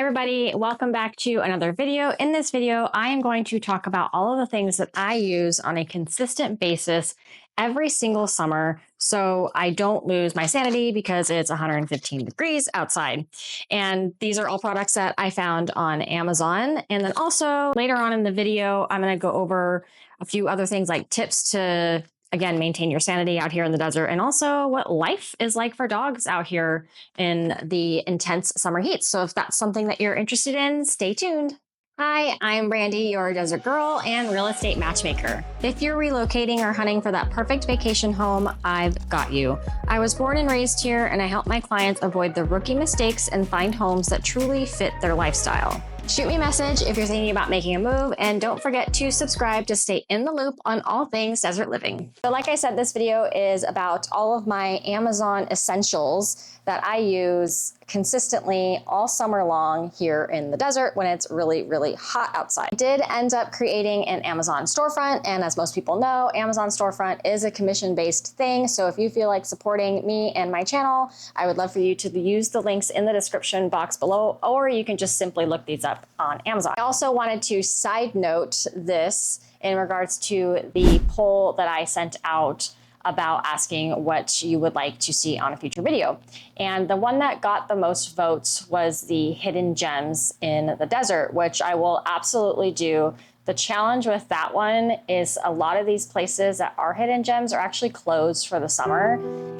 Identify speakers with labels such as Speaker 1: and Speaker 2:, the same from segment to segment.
Speaker 1: everybody, welcome back to another video. In this video, I am going to talk about all of the things that I use on a consistent basis every single summer so I don't lose my sanity because it's 115 degrees outside. And these are all products that I found on Amazon. And then also later on in the video, I'm going to go over a few other things like tips to again, maintain your sanity out here in the desert, and also what life is like for dogs out here in the intense summer heat. So if that's something that you're interested in, stay tuned. Hi, I'm Brandy, your desert girl and real estate matchmaker. If you're relocating or hunting for that perfect vacation home, I've got you. I was born and raised here, and I help my clients avoid the rookie mistakes and find homes that truly fit their lifestyle. Shoot me a message if you're thinking about making a move, and don't forget to subscribe to stay in the loop on all things desert living. So like I said, this video is about all of my Amazon essentials that I use consistently all summer long here in the desert when it's really, really hot outside. I did end up creating an Amazon storefront, and as most people know, Amazon storefront is a commission-based thing. So if you feel like supporting me and my channel, I would love for you to use the links in the description box below, or you can just simply look these up on Amazon. I also wanted to side note this in regards to the poll that I sent out about asking what you would like to see on a future video. And the one that got the most votes was the hidden gems in the desert, which I will absolutely do. The challenge with that one is a lot of these places that are hidden gems are actually closed for the summer.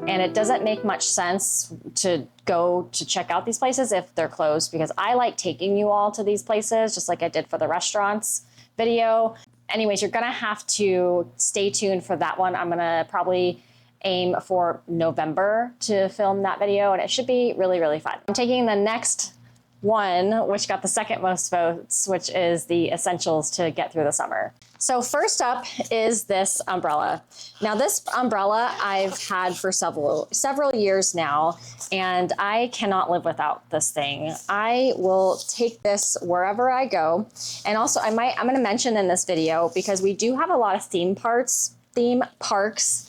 Speaker 1: And it doesn't make much sense to go to check out these places if they're closed, because I like taking you all to these places, just like I did for the restaurants video. Anyways, you're gonna have to stay tuned for that one. I'm gonna probably aim for November to film that video, and it should be really, really fun. I'm taking the next one, which got the second most votes, which is the essentials to get through the summer. So first up is this umbrella. Now this umbrella I've had for several years now, and I cannot live without this thing. I will take this wherever I go. And also I'm gonna mention in this video, because we do have a lot of theme parks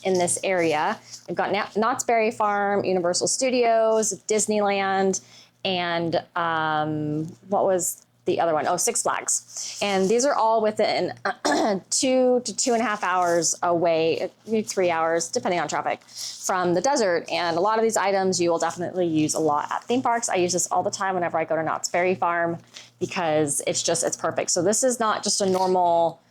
Speaker 1: in this area. We've got Knott's Berry Farm, Universal Studios, Disneyland, and what was the other one? Oh, Six Flags. And these are all within 2 to 2.5 hours away, maybe 3 hours, depending on traffic, from the desert. And a lot of these items you will definitely use a lot at theme parks. I use this all the time whenever I go to Knott's Berry Farm because it's perfect. So this is not just a normal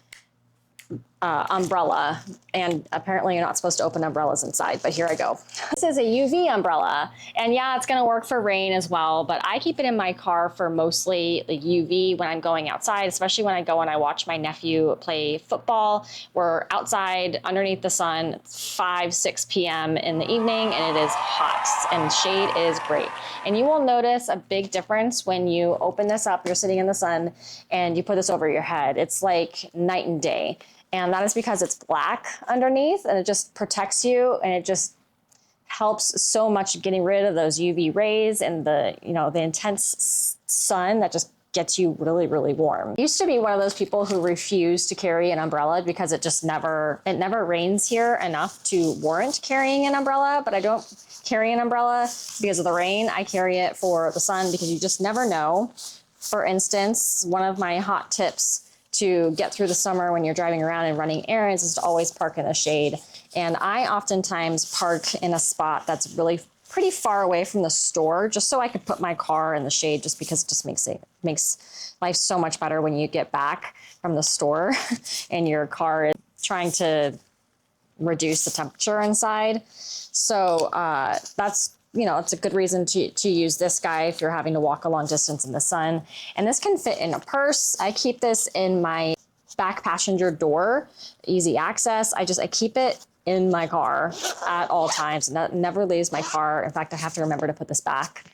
Speaker 1: umbrella, and apparently you're not supposed to open umbrellas inside, but here I go. This is a UV umbrella, and yeah, it's gonna work for rain as well, but I keep it in my car for mostly the UV when I'm going outside, especially when I go and I watch my nephew play football. We're outside underneath the sun, 5, 6 p.m. in the evening, and it is hot, and shade is great. And you will notice a big difference when you open this up, you're sitting in the sun, and you put this over your head. It's like night and day. And that is because it's black underneath, and it just protects you, and it just helps so much getting rid of those UV rays and the intense sun that just gets you really, really warm. I used to be one of those people who refused to carry an umbrella because it never rains here enough to warrant carrying an umbrella, but I don't carry an umbrella because of the rain. I carry it for the sun because you just never know. For instance, one of my hot tips to get through the summer when you're driving around and running errands is to always park in the shade. And I oftentimes park in a spot that's really pretty far away from the store, just so I could put my car in the shade, just because it just makes life so much better when you get back from the store and your car is trying to reduce the temperature inside. So it's a good reason to use this guy if you're having to walk a long distance in the sun. And this can fit in a purse. I keep this in my back passenger door, easy access. I keep it in my car at all times, and that never leaves my car. In fact, I have to remember to put this back.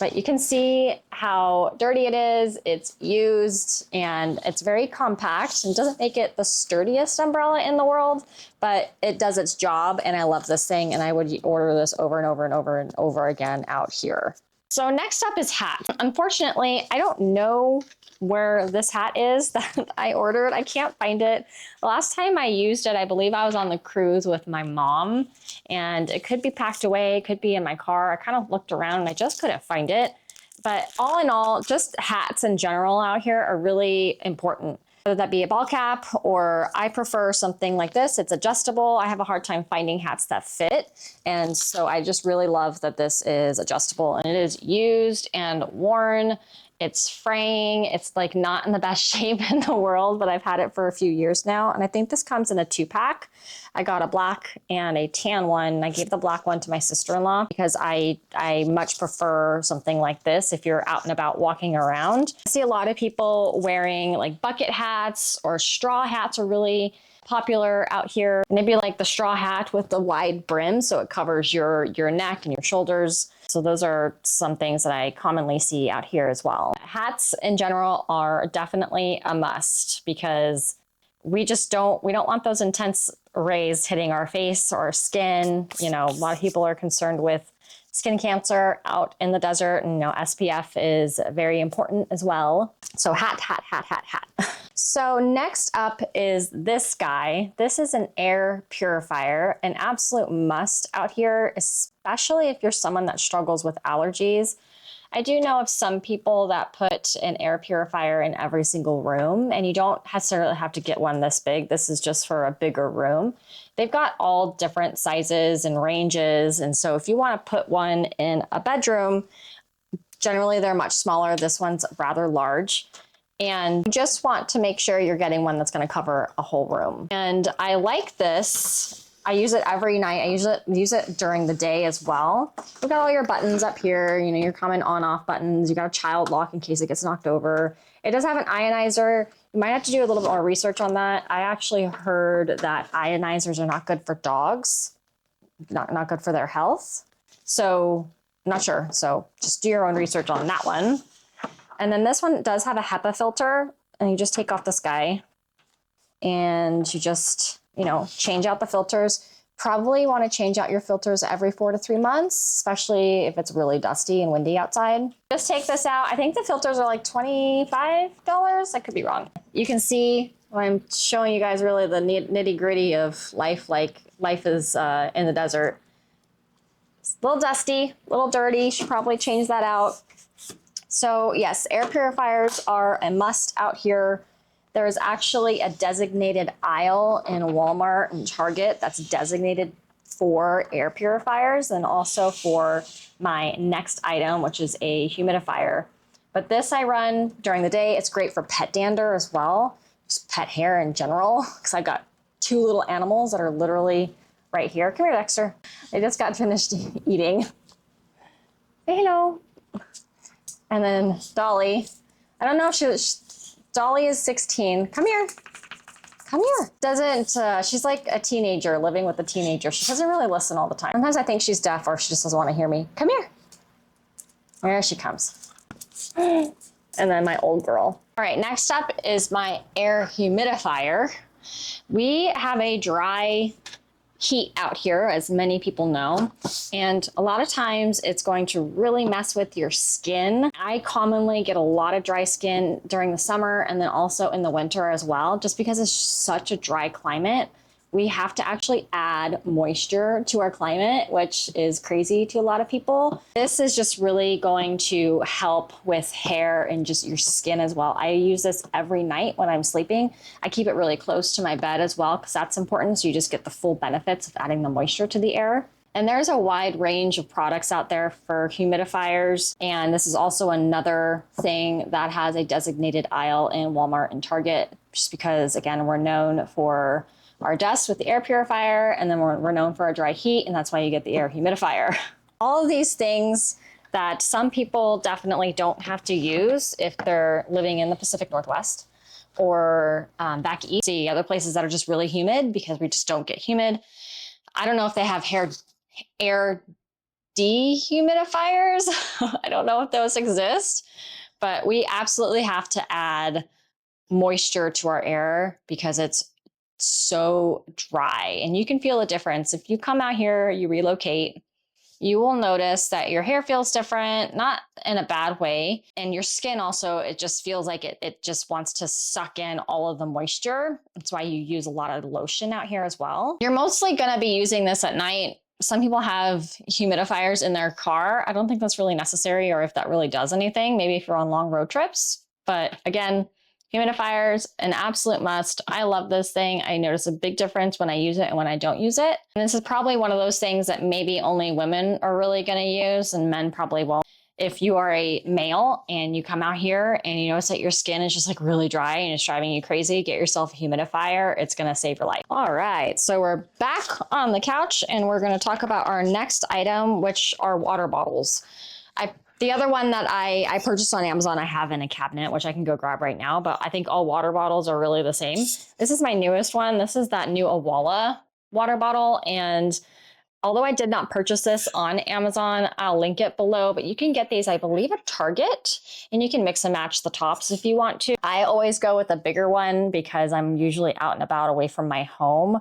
Speaker 1: But you can see how dirty it is. It's used, and it's very compact, and doesn't make it the sturdiest umbrella in the world, but it does its job, and I love this thing, and I would order this over and over and over and over again out here. So next up is hats. Unfortunately, I don't know where this hat is that I ordered. I can't find it. The last time I used it, I believe I was on the cruise with my mom, and it could be packed away, it could be in my car. I kind of looked around and I just couldn't find it. But all in all, just hats in general out here are really important. Whether that be a ball cap, or I prefer something like this. It's adjustable. I have a hard time finding hats that fit. And so I just really love that this is adjustable, and it is used and worn. It's fraying. It's like not in the best shape in the world, but I've had it for a few years now. And I think this comes in a 2-pack. I got a black and a tan one. I gave the black one to my sister-in-law because I much prefer something like this if you're out and about walking around. I see a lot of people wearing like bucket hats, or straw hats are really popular out here. Maybe like the straw hat with the wide brim so it covers your neck and your shoulders. So those are some things that I commonly see out here as well. Hats in general are definitely a must because we don't want those intense rays hitting our face or skin. You know, a lot of people are concerned with skin cancer out in the desert, and SPF is very important as well. So hat. So next up is this guy. This is an air purifier, an absolute must out here, especially if you're someone that struggles with allergies. I do know of some people that put an air purifier in every single room, and you don't necessarily have to get one this big. This is just for a bigger room. They've got all different sizes and ranges. And so if you want to put one in a bedroom, generally they're much smaller. This one's rather large. And you just want to make sure you're getting one that's going to cover a whole room. And I like this. I use it every night. I use it during the day as well. We've got all your buttons up here, your common on-off buttons. You got a child lock in case it gets knocked over. It does have an ionizer. You might have to do a little bit more research on that. I actually heard that ionizers are not good for dogs, not good for their health. So I'm not sure. So just do your own research on that one. And then this one does have a HEPA filter, and you just take off this guy and you just, change out the filters. Probably want to change out your filters every 4 to 3 months, especially if it's really dusty and windy outside. Just take this out. I think the filters are like $25. I could be wrong. You can see I'm showing you guys really the nitty gritty of life, like life is in the desert. It's a little dusty, a little dirty. Should probably change that out. So yes, air purifiers are a must out here. There is actually a designated aisle in Walmart and Target that's designated for air purifiers, and also for my next item, which is a humidifier. But this I run during the day. It's great for pet dander as well, just pet hair in general, because I've got 2 little animals that are literally right here. Come here, Dexter. They just got finished eating. Say hello. And then Dolly, I don't know if Dolly is 16. Come here. Come here. She's like a teenager living with a teenager. She doesn't really listen all the time. Sometimes I think she's deaf, or she just doesn't want to hear me. Come here. There she comes. And then my old girl. All right, next up is my air humidifier. We have a dry heat out here, as many people know, and a lot of times it's going to really mess with your skin. I commonly get a lot of dry skin during the summer, and then also in the winter as well, just because it's such a dry climate. We have to actually add moisture to our climate, which is crazy to a lot of people. This is just really going to help with hair and just your skin as well. I use this every night when I'm sleeping. I keep it really close to my bed as well, because that's important, so you just get the full benefits of adding the moisture to the air. And there's a wide range of products out there for humidifiers. And this is also another thing that has a designated aisle in Walmart and Target, just because, again, we're known for our dust with the air purifier, and then we're known for our dry heat, and that's why you get the air humidifier. All of these things that some people definitely don't have to use if they're living in the Pacific Northwest or back east. See other places that are just really humid, because we just don't get humid. I don't know if they have air dehumidifiers. I don't know if those exist, but we absolutely have to add moisture to our air because it's so dry, and you can feel a difference. If you come out here, you relocate, you will notice that your hair feels different, not in a bad way. And your skin also, it just feels like it just wants to suck in all of the moisture. That's why you use a lot of lotion out here as well. You're mostly going to be using this at night Some people have humidifiers in their car. I don't think that's really necessary or if that really does anything, maybe if you're on long road trips. But again, humidifiers, an absolute must. I love this thing. I notice a big difference when I use it and when I don't use it. And this is probably one of those things that maybe only women are really going to use and men probably won't. If you are a male and you come out here and you notice that your skin is just like really dry and it's driving you crazy, get yourself a humidifier. It's going to save your life. All right. So we're back on the couch and we're going to talk about our next item, which are water bottles. The other one that I purchased on Amazon, I have in a cabinet, which I can go grab right now, but I think all water bottles are really the same. This is my newest one. This is that new Awala water bottle. And although I did not purchase this on Amazon, I'll link it below, but you can get these, I believe, at Target, and you can mix and match the tops if you want to. I always go with a bigger one because I'm usually out and about away from my home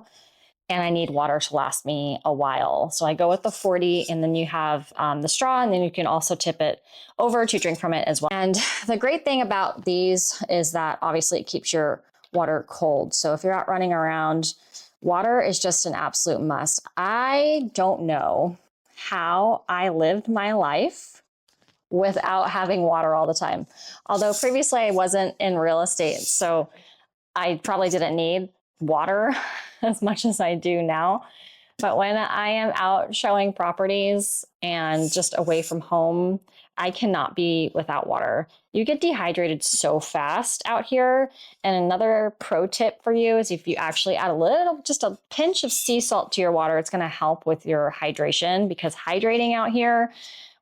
Speaker 1: and I need water to last me a while. So I go with the 40, and then you have the straw, and then you can also tip it over to drink from it as well. And the great thing about these is that obviously it keeps your water cold. So if you're out running around, water is just an absolute must. I don't know how I lived my life without having water all the time. Although previously I wasn't in real estate, so I probably didn't need water as much as I do now. But when I am out showing properties and just away from home, I cannot be without water. You get dehydrated so fast out here. And another pro tip for you is if you actually add just a pinch of sea salt to your water, it's going to help with your hydration, because hydrating out here,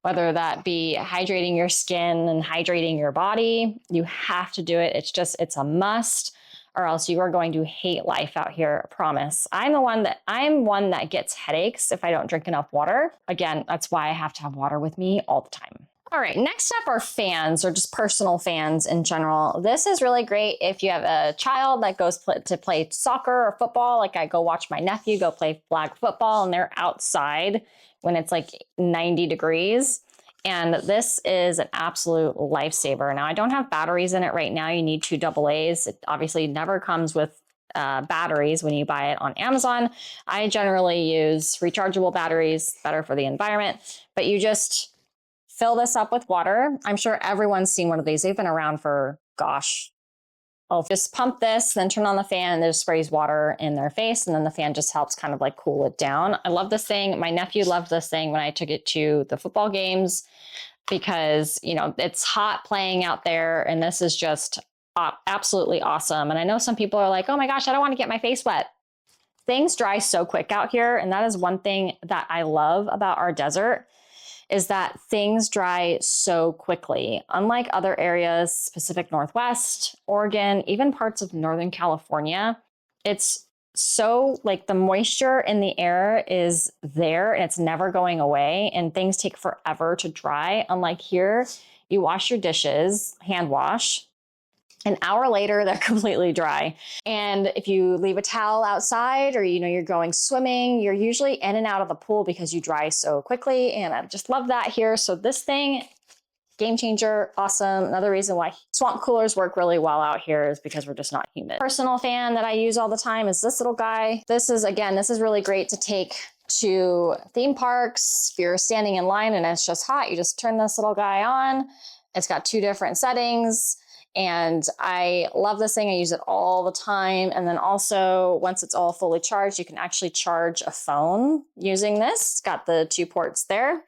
Speaker 1: whether that be hydrating your skin and hydrating your body, you have to do it. It's a must, or else you are going to hate life out here, I promise. I'm one that gets headaches if I don't drink enough water. Again, that's why I have to have water with me all the time. All right, next up are fans, or just personal fans in general. This is really great if you have a child that goes to play soccer or football. Like I go watch my nephew go play flag football and they're outside when it's like 90 degrees. And this is an absolute lifesaver. Now, I don't have batteries in it right now. You need 2 AA's. It obviously never comes with batteries when you buy it on Amazon. I generally use rechargeable batteries, better for the environment. But you just fill this up with water. I'm sure everyone's seen one of these. They've been around for, gosh, just pump this, then turn on the fan, and it just sprays water in their face. And then the fan just helps kind of like cool it down. I love this thing. My nephew loved this thing when I took it to the football games because, you know, it's hot playing out there. And this is just absolutely awesome. And I know some people are like, oh my gosh, I don't want to get my face wet. Things dry so quick out here. And that is one thing that I love about our desert, is that things dry so quickly. Unlike other areas, Pacific Northwest, Oregon, even parts of Northern California, it's so like the moisture in the air is there and it's never going away, and things take forever to dry. Unlike here, you wash your dishes, hand wash, an hour later, they're completely dry. And if you leave a towel outside, or you're going swimming, you're usually in and out of the pool because you dry so quickly. And I just love that here. So this thing, game changer, awesome. Another reason why swamp coolers work really well out here is because we're just not humid. Personal fan that I use all the time is this little guy. This is really great to take to theme parks. If you're standing in line and it's just hot, you just turn this little guy on. It's got 2 different settings. And I love this thing. I use it all the time. And then also, once it's all fully charged, you can actually charge a phone using this. It's got the 2 ports there.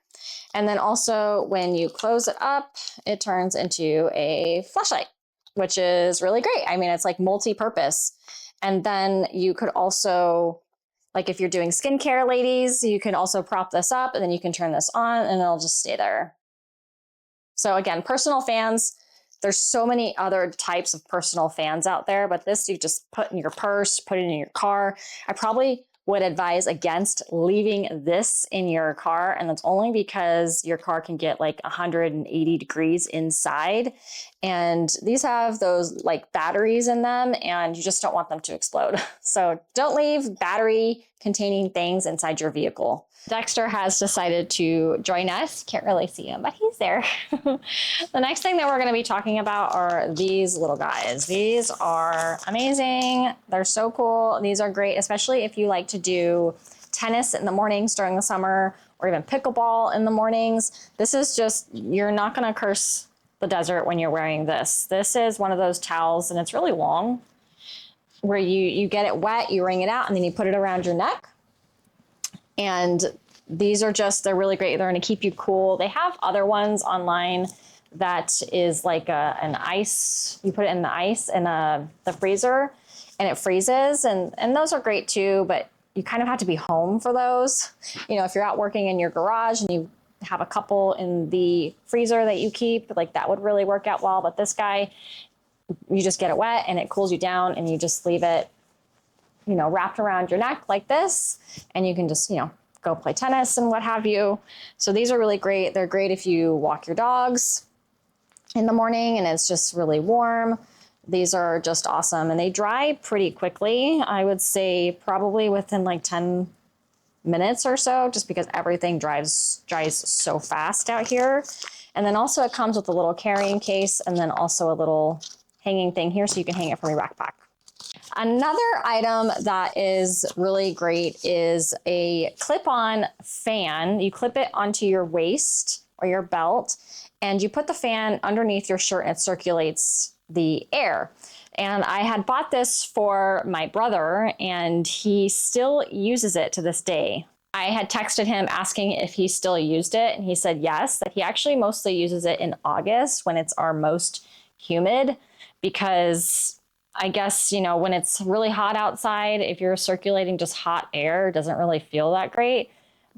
Speaker 1: And then also, when you close it up, it turns into a flashlight, which is really great. I mean, it's like multi-purpose. And then you could also, like if you're doing skincare, ladies, you can also prop this up and then you can turn this on and it'll just stay there. So again, personal fans. There's so many other types of personal fans out there, but this you just put in your purse, put it in your car. I probably would advise against leaving this in your car, and that's only because your car can get like 180 degrees inside. And these have those like batteries in them, and you just don't want them to explode. So don't leave battery containing things inside your vehicle. Dexter has decided to join us. Can't really see him, but he's there. The next thing that we're going to be talking about are these little guys. These are amazing. They're so cool. These are great, especially if you like to do tennis in the mornings during the summer, or even pickleball in the mornings. This is just, you're not gonna curse the desert when you're wearing this. This is one of those towels, and it's really long, where you get it wet, you wring it out, and then you put it around your neck. And these are just, they're really great. They're gonna keep you cool. They have other ones online that is like an ice, you put it in the ice in the freezer and it freezes, and those are great too, but you kind of have to be home for those. You know, if you're out working in your garage and you have a couple in the freezer that you keep, like that would really work out well. But this guy, you just get it wet and it cools you down, and you just leave it, you know, wrapped around your neck like this, and you can just, you know, go play tennis and what have you. So these are really great. They're great if you walk your dogs in the morning and it's just really warm. These are just awesome, and they dry pretty quickly. I would say probably within like 10 minutes or so, just because everything dries so fast out here. And then also it comes with a little carrying case, and then also a little hanging thing here so you can hang it from your backpack. Another item that is really great is a clip-on fan. You clip it onto your waist or your belt, and you put the fan underneath your shirt and it circulates the air. And I had bought this for my brother, and he still uses it to this day. I had texted him asking if he still used it, and he said yes, that he actually mostly uses it in August when it's our most humid, because I guess, you know, when it's really hot outside, if you're circulating just hot air, it doesn't really feel that great.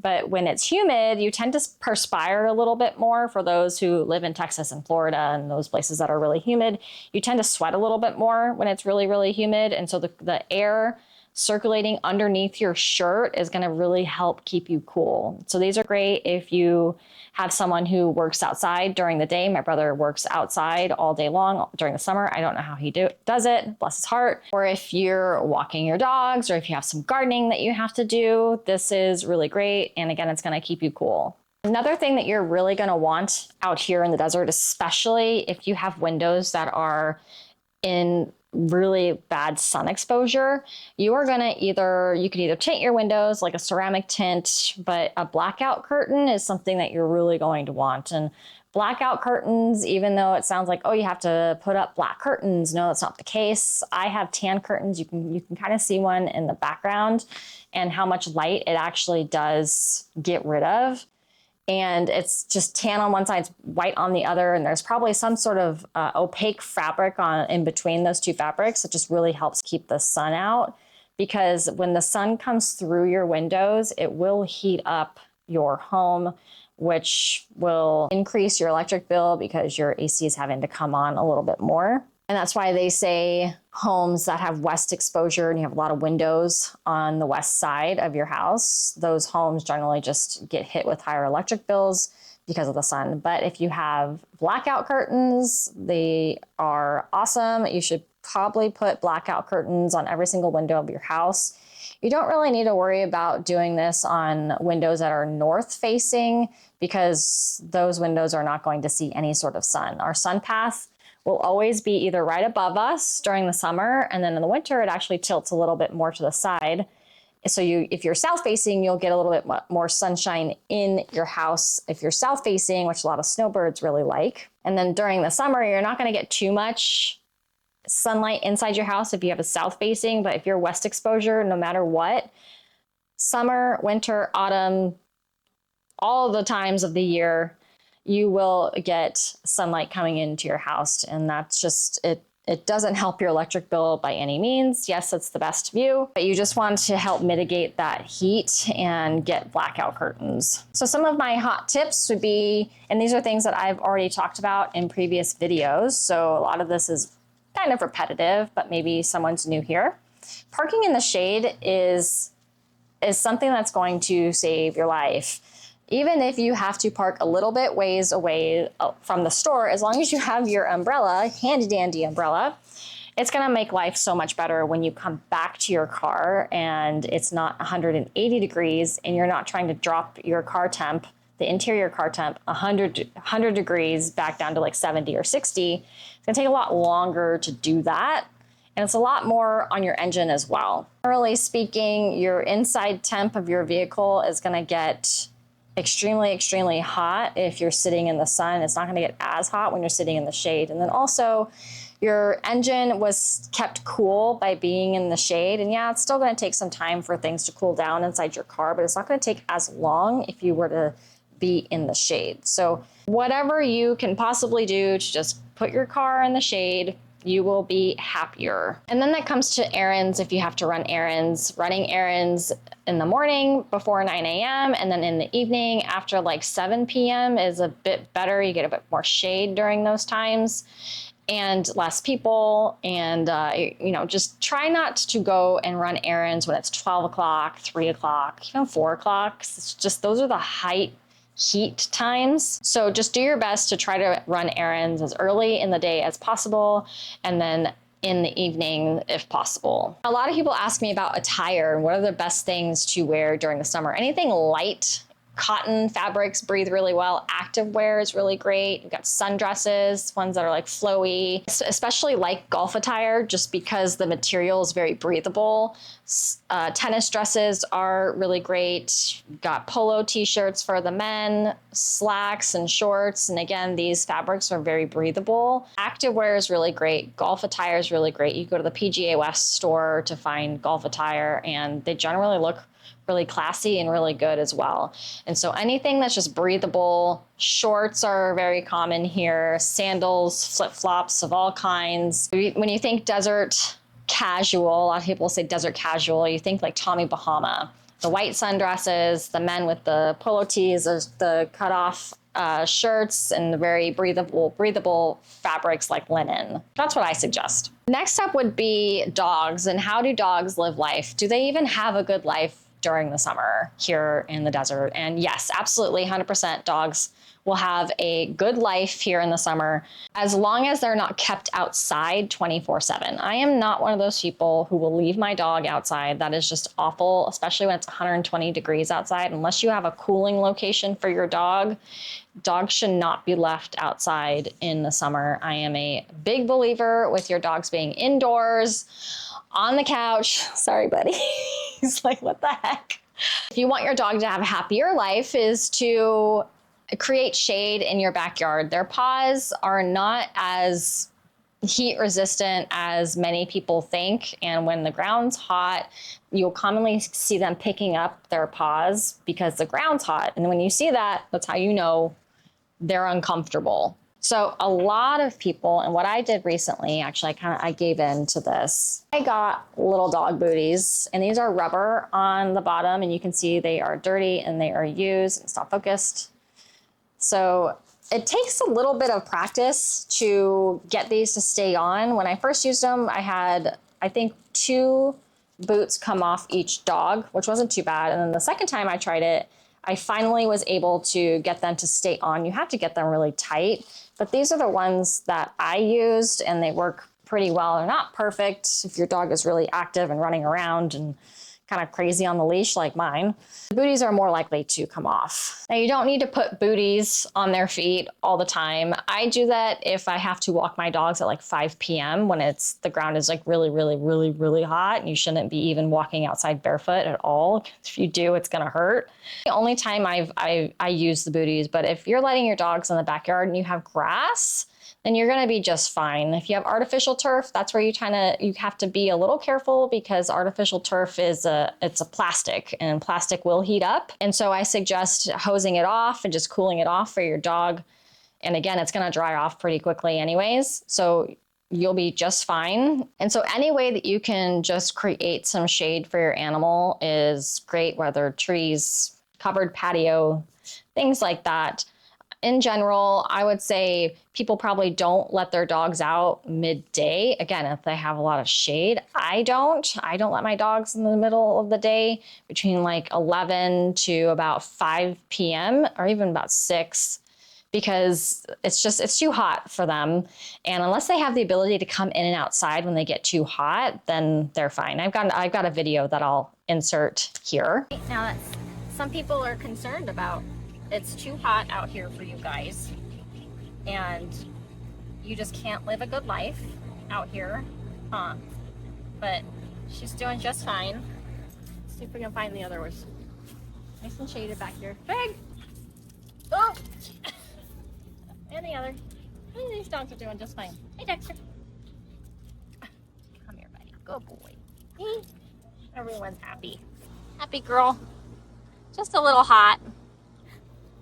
Speaker 1: But when it's humid, you tend to perspire a little bit more. For those who live in Texas and Florida and those places that are really humid, you tend to sweat a little bit more when it's really, really humid. And so the air circulating underneath your shirt is going to really help keep you cool. So these are great if you have someone who works outside during the day. My brother works outside all day long during the summer. I don't know how he does it, bless his heart. Or if you're walking your dogs, or if you have some gardening that you have to do, this is really great. And again, it's going to keep you cool. Another thing that you're really going to want out here in the desert, especially if you have windows that are in really bad sun exposure, you can either tint your windows like a ceramic tint, but a blackout curtain is something that you're really going to want. And blackout curtains, even though it sounds like, oh, you have to put up black curtains, no, that's not the case. I have tan curtains. You can kind of see one in the background and how much light it actually does get rid of. And it's just tan on one side, it's white on the other, and there's probably some sort of opaque fabric in between those two fabrics that just really helps keep the sun out. Because when the sun comes through your windows, it will heat up your home, which will increase your electric bill because your AC is having to come on a little bit more. And that's why they say homes that have west exposure and you have a lot of windows on the west side of your house, those homes generally just get hit with higher electric bills because of the sun. But if you have blackout curtains, they are awesome. You should probably put blackout curtains on every single window of your house. You don't really need to worry about doing this on windows that are north facing, because those windows are not going to see any sort of sun. Our sun path will always be either right above us during the summer, and then in the winter it actually tilts a little bit more to the side. So if you're south facing, you'll get a little bit more sunshine in your house if you're south facing, which a lot of snowbirds really like. And then during the summer, you're not going to get too much sunlight inside your house if you have a south facing, but if you're west exposure, no matter what, summer, winter, autumn, all the times of the year, you will get sunlight coming into your house. And that's just, it doesn't help your electric bill by any means. Yes, it's the best view, but you just want to help mitigate that heat and get blackout curtains. So some of my hot tips would be, and these are things that I've already talked about in previous videos, so a lot of this is kind of repetitive, but maybe someone's new here. Parking in the shade is something that's going to save your life. Even if you have to park a little bit ways away from the store, as long as you have your umbrella, handy dandy umbrella, it's gonna make life so much better when you come back to your car and it's not 180 degrees and you're not trying to drop your car temp, the interior car temp, 100 degrees back down to like 70 or 60. It's gonna take a lot longer to do that. And it's a lot more on your engine as well. Generally speaking, your inside temp of your vehicle is going to get extremely, extremely hot if you're sitting in the sun. It's not going to get as hot when you're sitting in the shade. And then also, your engine was kept cool by being in the shade. And yeah, it's still going to take some time for things to cool down inside your car, but it's not going to take as long if you were to be in the shade. So whatever you can possibly do to just put your car in the shade, you will be happier. And then that comes to errands. If you have to run errands, running errands in the morning before 9 a.m. and then in the evening after like 7 p.m. is a bit better. You get a bit more shade during those times and less people. And, just try not to go and run errands when it's 12 o'clock, 3 o'clock, even 4 o'clock. It's just, those are the height heat times. So just do your best to try to run errands as early in the day as possible, and then in the evening if possible. A lot of people ask me about attire and what are the best things to wear during the summer. Anything light. Cotton fabrics breathe really well. Active wear is really great. You've got sundresses, ones that are like flowy, especially like golf attire, just because the material is very breathable. Tennis dresses are really great. You've got polo t-shirts for the men, slacks and shorts. And again, these fabrics are very breathable. Active wear is really great. Golf attire is really great. You go to the PGA West store to find golf attire, and they generally look really classy and really good as well. And so anything that's just breathable, shorts are very common here, sandals, flip-flops of all kinds. When you think desert casual, a lot of people say desert casual, you think like Tommy Bahama. The white sundresses, the men with the polo tees, the cut-off shirts, and the very breathable fabrics like linen. That's what I suggest. Next up would be dogs, and how do dogs live life? Do they even have a good life during the summer here in the desert? And yes, absolutely, 100% dogs will have a good life here in the summer as long as they're not kept outside 24/7. I am not one of those people who will leave my dog outside. That is just awful, especially when it's 120 degrees outside. Unless you have a cooling location for your dog, dogs should not be left outside in the summer. I am a big believer with your dogs being indoors, on the couch. Sorry, buddy. He's like, what the heck? If you want your dog to have a happier life, is to create shade in your backyard. Their paws are not as heat resistant as many people think. And when the ground's hot, you'll commonly see them picking up their paws because the ground's hot. And when you see that, that's how you know they're uncomfortable. So a lot of people, and what I did recently, actually, I gave in to this. I got little dog booties, and these are rubber on the bottom, and you can see they are dirty and they are used. It's not focused. So it takes a little bit of practice to get these to stay on. When I first used them, I had, I think, 2 boots come off each dog, which wasn't too bad. And then the second time I tried it, I finally was able to get them to stay on. You have to get them really tight, but these are the ones that I used, and they work pretty well. They're not perfect if your dog is really active and running around and kind of crazy on the leash like mine. The booties are more likely to come off. Now, you don't need to put booties on their feet all the time. I do that if I have to walk my dogs at like 5 p.m. when the ground is like really, really, really, really hot, and you shouldn't be even walking outside barefoot at all. If you do, it's gonna hurt. The only time I use the booties, but if you're letting your dogs in the backyard and you have grass, then you're going to be just fine. If you have artificial turf, that's where you have to be a little careful, because artificial turf it's a plastic, and plastic will heat up. And so I suggest hosing it off and just cooling it off for your dog. And again, it's going to dry off pretty quickly anyways. So you'll be just fine. And so any way that you can just create some shade for your animal is great, whether trees, covered patio, things like that. In general, I would say people probably don't let their dogs out midday. Again, if they have a lot of shade, I don't let my dogs in the middle of the day between like 11 to about 5 p.m. or even about 6, because it's too hot for them. And unless they have the ability to come in and outside when they get too hot, then they're fine. I've got a video that I'll insert here. Now, that's, some people are concerned about, it's too hot out here for you guys, and you just can't live a good life out here. but she's doing just fine. Let's see if we can find the other ones. Nice and shaded back here. Fig! Oh! And the other. These dogs are doing just fine. Hey, Dexter. Come here, buddy. Good boy. Hey. Everyone's happy. Happy girl. Just a little hot.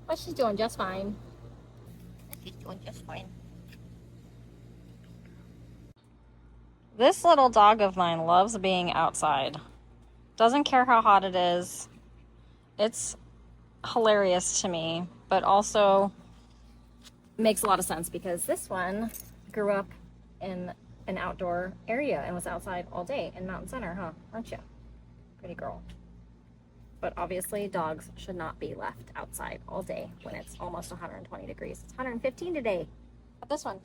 Speaker 1: But she's doing just fine. She's doing just fine. This little dog of mine loves being outside. Doesn't care how hot it is. It's hilarious to me, but also makes a lot of sense because this one grew up in an outdoor area and was outside all day in Mountain Center, huh? Aren't you? Pretty girl. But obviously dogs should not be left outside all day when it's almost 120 degrees. It's 115 today. But this one.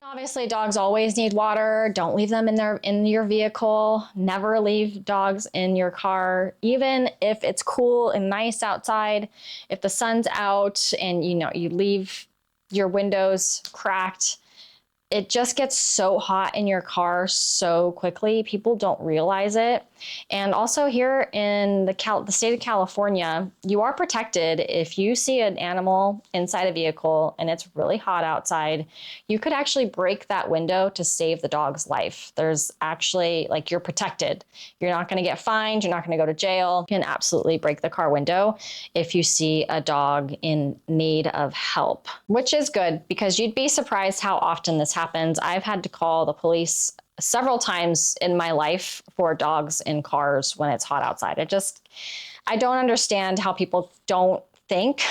Speaker 1: Obviously, dogs always need water. Don't leave them in your vehicle. Never leave dogs in your car, even if it's cool and nice outside. If the sun's out and you leave your windows cracked, it just gets so hot in your car so quickly. People don't realize it. And also here in the state of California, you are protected. If you see an animal inside a vehicle and it's really hot outside, you could actually break that window to save the dog's life. There's actually, you're protected. You're not going to get fined. You're not going to go to jail. You can absolutely break the car window if you see a dog in need of help, which is good because you'd be surprised how often this happens. I've had to call the police several times in my life for dogs in cars when it's hot outside. I don't understand how people don't think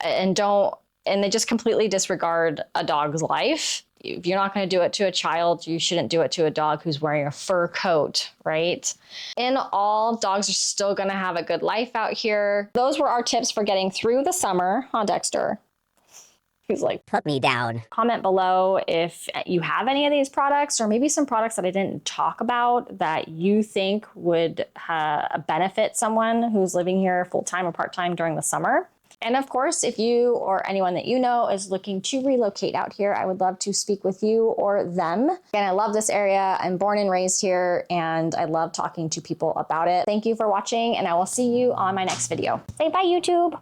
Speaker 1: and they just completely disregard a dog's life. If you're not going to do it to a child, you shouldn't do it to a dog who's wearing a fur coat, right? In all, dogs are still going to have a good life out here. Those were our tips for getting through the summer, huh, Dexter? He's like, put me down. Comment below if you have any of these products or maybe some products that I didn't talk about that you think would benefit someone who's living here full-time or part-time during the summer. And of course, if you or anyone that you know is looking to relocate out here, I would love to speak with you or them. Again, I love this area. I'm born and raised here, and I love talking to people about it. Thank you for watching, and I will see you on my next video. Say bye, YouTube.